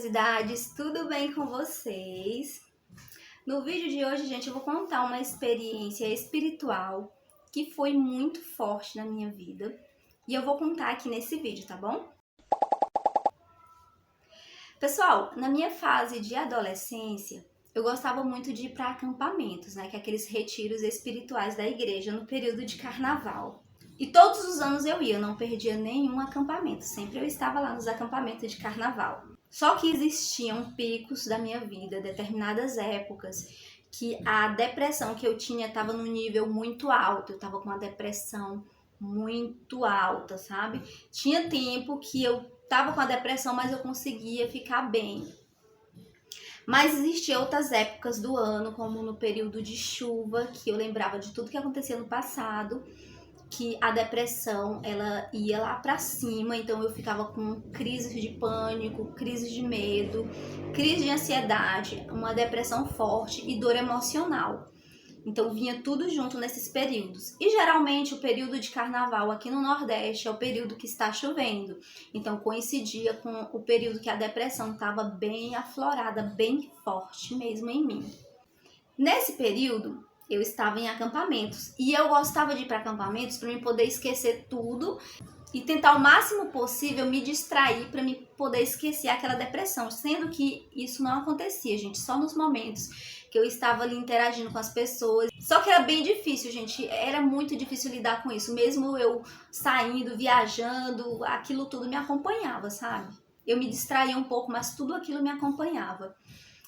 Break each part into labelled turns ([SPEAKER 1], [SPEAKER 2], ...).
[SPEAKER 1] curiosidades, tudo bem com vocês? No vídeo de hoje, gente, eu vou contar uma experiência espiritual que foi muito forte na minha vida e eu vou contar aqui nesse vídeo, tá bom? Pessoal, na minha fase de adolescência, eu gostava muito de ir para acampamentos, né, que é aqueles retiros espirituais da igreja no período de carnaval. E todos os anos eu ia, eu não perdia nenhum acampamento, sempre eu estava lá nos acampamentos de carnaval. Só que existiam picos da minha vida, determinadas épocas, que a depressão que eu tinha estava num nível muito alto, eu estava com uma depressão muito alta, sabe? Tinha tempo que eu estava com a depressão, mas eu conseguia ficar bem. Mas existiam outras épocas do ano, como no período de chuva, que eu lembrava de tudo que acontecia no passado, que a depressão ela ia lá pra cima, então eu ficava com crises de pânico, crises de medo, crise de ansiedade, uma depressão forte e dor emocional. Então vinha tudo junto nesses períodos. E geralmente o período de carnaval aqui no Nordeste é o período que está chovendo. Então coincidia com o período que a depressão estava bem aflorada, bem forte mesmo em mim. Nesse período eu estava em acampamentos e eu gostava de ir para acampamentos para me poder esquecer tudo e tentar o máximo possível me distrair para me poder esquecer aquela depressão, sendo que isso não acontecia, gente, só nos momentos que eu estava ali interagindo com as pessoas. Só que era bem difícil, gente, era muito difícil lidar com isso, mesmo eu saindo, viajando, aquilo tudo me acompanhava, sabe? Eu me distraía um pouco, mas tudo aquilo me acompanhava.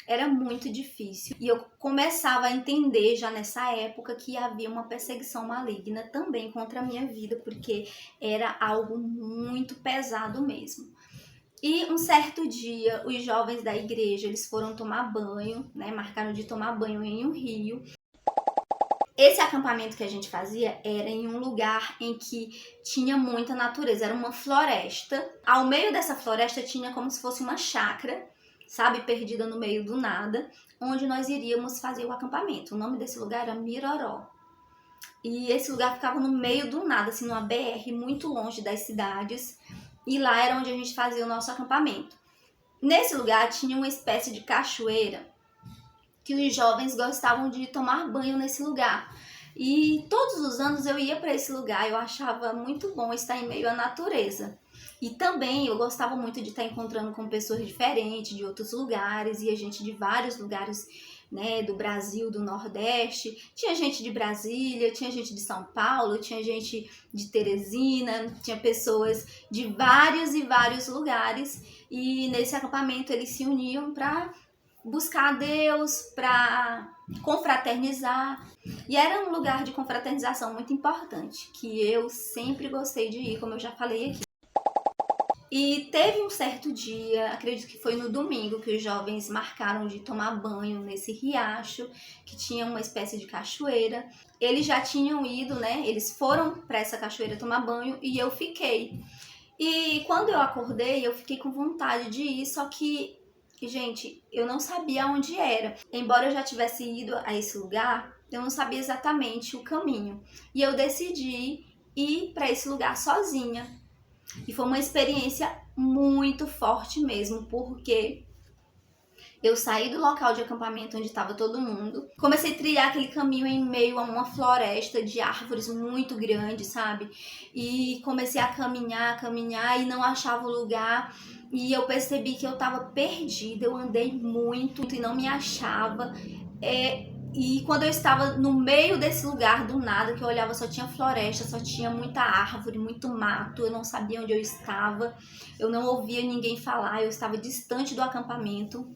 [SPEAKER 1] Era muito difícil e eu começava a entender já nessa época que havia uma perseguição maligna também contra a minha vida, porque era algo muito pesado mesmo. E um certo dia, os jovens da igreja, eles foram tomar banho, né? Marcaram de tomar banho em um rio. Esse acampamento que a gente fazia era em um lugar em que tinha muita natureza, era uma floresta. Ao meio dessa floresta tinha como se fosse uma chácara, sabe, perdida no meio do nada, onde nós iríamos fazer o acampamento. O nome desse lugar era Miroró. E esse lugar ficava no meio do nada, assim, numa BR muito longe das cidades. E lá era onde a gente fazia o nosso acampamento. Nesse lugar tinha uma espécie de cachoeira que os jovens gostavam de tomar banho nesse lugar. E todos os anos eu ia para esse lugar, eu achava muito bom estar em meio à natureza. E também eu gostava muito de estar encontrando com pessoas diferentes, de outros lugares, e a gente de vários lugares, né, do Brasil, do Nordeste. Tinha gente de Brasília, tinha gente de São Paulo, tinha gente de Teresina, tinha pessoas de vários e vários lugares. E nesse acampamento eles se uniam para buscar a Deus, para confraternizar. E era um lugar de confraternização muito importante, que eu sempre gostei de ir, como eu já falei aqui. E teve um certo dia, acredito que foi no domingo, que os jovens marcaram de tomar banho nesse riacho, que tinha uma espécie de cachoeira. Eles já tinham ido, né? Eles foram para essa cachoeira tomar banho e eu fiquei. E quando eu acordei, eu fiquei com vontade de ir, só que, gente, eu não sabia onde era. Embora eu já tivesse ido a esse lugar, eu não sabia exatamente o caminho. E eu decidi ir para esse lugar sozinha. E foi uma experiência muito forte mesmo, porque eu saí do local de acampamento onde estava todo mundo, comecei a trilhar aquele caminho em meio a uma floresta de árvores muito grande, sabe? E comecei a caminhar e não achava o lugar. E eu percebi que eu estava perdida, eu andei muito e não me achava. E quando eu estava no meio desse lugar, do nada, que eu olhava, só tinha floresta, só tinha muita árvore, muito mato, eu não sabia onde eu estava, eu não ouvia ninguém falar, eu estava distante do acampamento.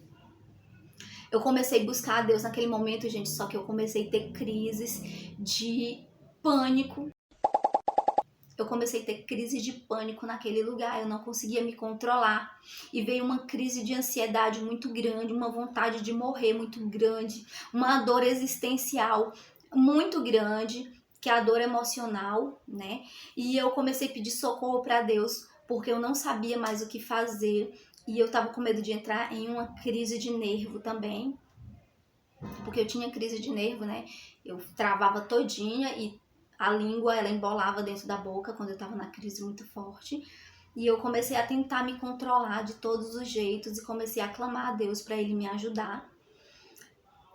[SPEAKER 1] Eu comecei a buscar a Deus naquele momento, gente, só que eu comecei a ter crises de pânico. Eu comecei a ter crise de pânico naquele lugar, eu não conseguia me controlar. E veio uma crise de ansiedade muito grande, uma vontade de morrer muito grande, uma dor existencial muito grande, que é a dor emocional, né? E eu comecei a pedir socorro para Deus, porque eu não sabia mais o que fazer. E eu tava com medo de entrar em uma crise de nervo também, porque eu tinha crise de nervo, né? Eu travava todinha e a língua, ela embolava dentro da boca quando eu tava na crise muito forte. E eu comecei a tentar me controlar de todos os jeitos e comecei a clamar a Deus para Ele me ajudar.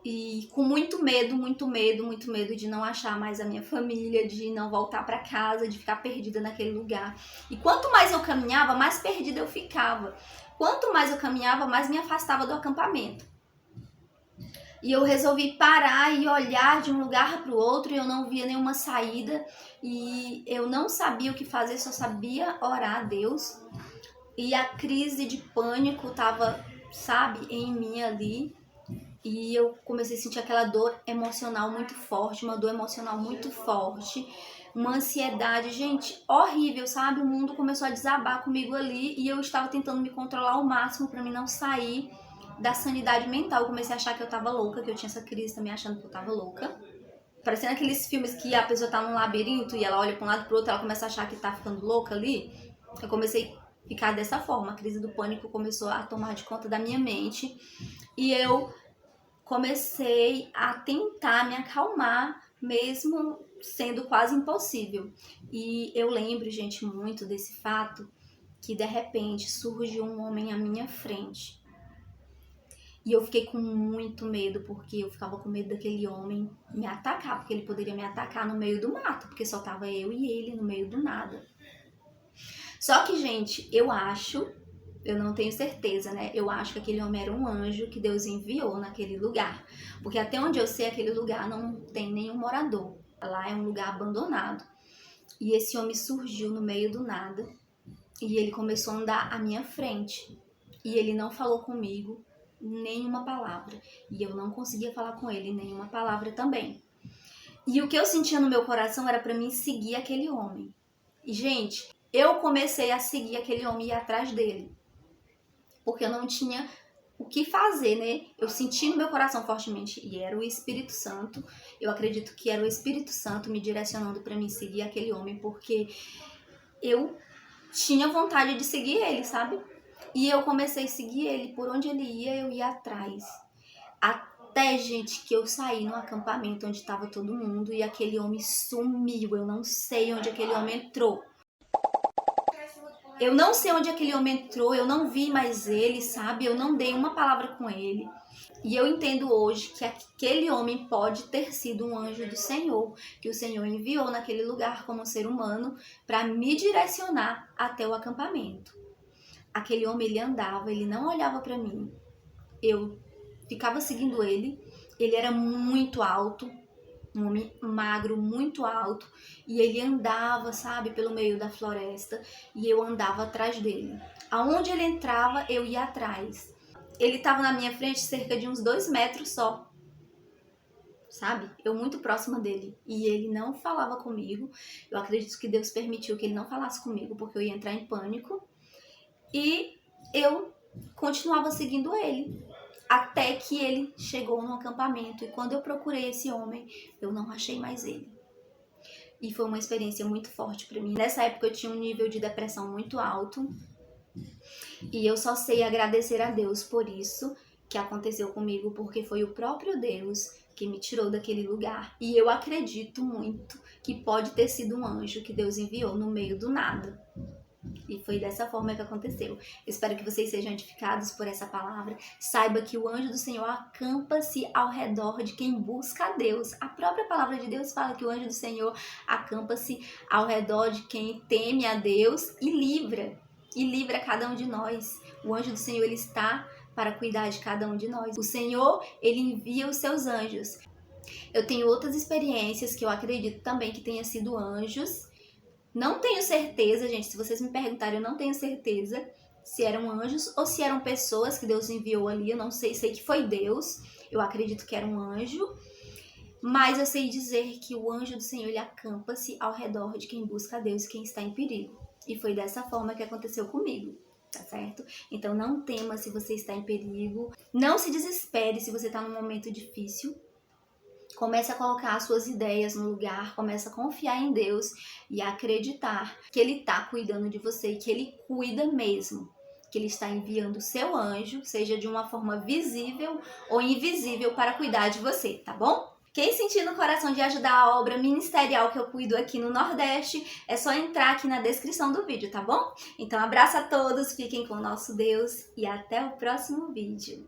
[SPEAKER 1] E com muito medo, muito medo, muito medo de não achar mais a minha família, de não voltar para casa, de ficar perdida naquele lugar. E quanto mais eu caminhava, mais perdida eu ficava. Quanto mais eu caminhava, mais me afastava do acampamento. E eu resolvi parar e olhar de um lugar para o outro e eu não via nenhuma saída. E eu não sabia o que fazer, só sabia orar a Deus. E a crise de pânico estava, sabe, em mim ali. E eu comecei a sentir aquela dor emocional muito forte, uma dor emocional muito forte, uma ansiedade, gente, horrível, sabe? O mundo começou a desabar comigo ali e eu estava tentando me controlar ao máximo para mim não sair da sanidade mental. Eu comecei a achar que eu tava louca, que eu tinha essa crise também achando que eu tava louca. Parecendo aqueles filmes que a pessoa tá num labirinto e ela olha para um lado e pro outro, ela começa a achar que tá ficando louca ali. Eu comecei a ficar dessa forma, a crise do pânico começou a tomar de conta da minha mente e eu comecei a tentar me acalmar, mesmo sendo quase impossível. E eu lembro, gente, muito desse fato, que de repente surgiu um homem à minha frente. E eu fiquei com muito medo, porque eu ficava com medo daquele homem me atacar, porque ele poderia me atacar no meio do mato, porque só tava eu e ele no meio do nada. Só que, gente, eu não tenho certeza, né? Eu acho que aquele homem era um anjo que Deus enviou naquele lugar. Porque até onde eu sei, aquele lugar não tem nenhum morador. Lá é um lugar abandonado. E esse homem surgiu no meio do nada. E ele começou a andar à minha frente. E ele não falou comigo nenhuma palavra. E eu não conseguia falar com ele nenhuma palavra também. E o que eu sentia no meu coração era para mim seguir aquele homem. E, gente, eu comecei a seguir aquele homem e ir atrás dele. Porque eu não tinha o que fazer, né? Eu senti no meu coração fortemente, e era o Espírito Santo. Eu acredito que era o Espírito Santo me direcionando para mim seguir aquele homem, porque eu tinha vontade de seguir ele, sabe? E eu comecei a seguir ele, por onde ele ia, eu ia atrás. Até, gente, que eu saí no acampamento onde estava todo mundo e aquele homem sumiu. Eu não sei onde aquele homem entrou. Eu não sei onde aquele homem entrou, eu não vi mais ele, sabe? Eu não dei uma palavra com ele. E eu entendo hoje que aquele homem pode ter sido um anjo do Senhor, que o Senhor enviou naquele lugar como ser humano para me direcionar até o acampamento. Aquele homem, ele andava, ele não olhava para mim. Eu ficava seguindo ele. Ele era muito alto, um homem magro, muito alto, e ele andava, sabe, pelo meio da floresta, e eu andava atrás dele. Aonde ele entrava, eu ia atrás. Ele estava na minha frente cerca de uns 2 metros só, sabe? Eu muito próxima dele, e ele não falava comigo. Eu acredito que Deus permitiu que ele não falasse comigo, porque eu ia entrar em pânico, e eu continuava seguindo ele. Até que ele chegou no acampamento. E quando eu procurei esse homem, eu não achei mais ele. E foi uma experiência muito forte para mim. Nessa época eu tinha um nível de depressão muito alto. E eu só sei agradecer a Deus por isso que aconteceu comigo. Porque foi o próprio Deus que me tirou daquele lugar. E eu acredito muito que pode ter sido um anjo que Deus enviou no meio do nada. E foi dessa forma que aconteceu. Espero que vocês sejam edificados por essa palavra. Saiba que o anjo do Senhor acampa-se ao redor de quem busca a Deus. A própria palavra de Deus fala que o anjo do Senhor acampa-se ao redor de quem teme a Deus e livra cada um de nós. O anjo do Senhor, ele está para cuidar de cada um de nós. O Senhor, ele envia os seus anjos. Eu tenho outras experiências que eu acredito também que tenham sido anjos. Não tenho certeza, gente, se vocês me perguntarem, eu não tenho certeza se eram anjos ou se eram pessoas que Deus enviou ali. Eu não sei, sei que foi Deus, eu acredito que era um anjo. Mas eu sei dizer que o anjo do Senhor, ele acampa-se ao redor de quem busca a Deus e quem está em perigo. E foi dessa forma que aconteceu comigo, tá certo? Então não tema se você está em perigo, não se desespere se você está num momento difícil. Comece a colocar as suas ideias no lugar, comece a confiar em Deus e a acreditar que Ele está cuidando de você, que Ele cuida mesmo, que Ele está enviando o seu anjo, seja de uma forma visível ou invisível, para cuidar de você, tá bom? Quem sentir no coração de ajudar a obra ministerial que eu cuido aqui no Nordeste, é só entrar aqui na descrição do vídeo, tá bom? Então, abraço a todos, fiquem com o nosso Deus e até o próximo vídeo.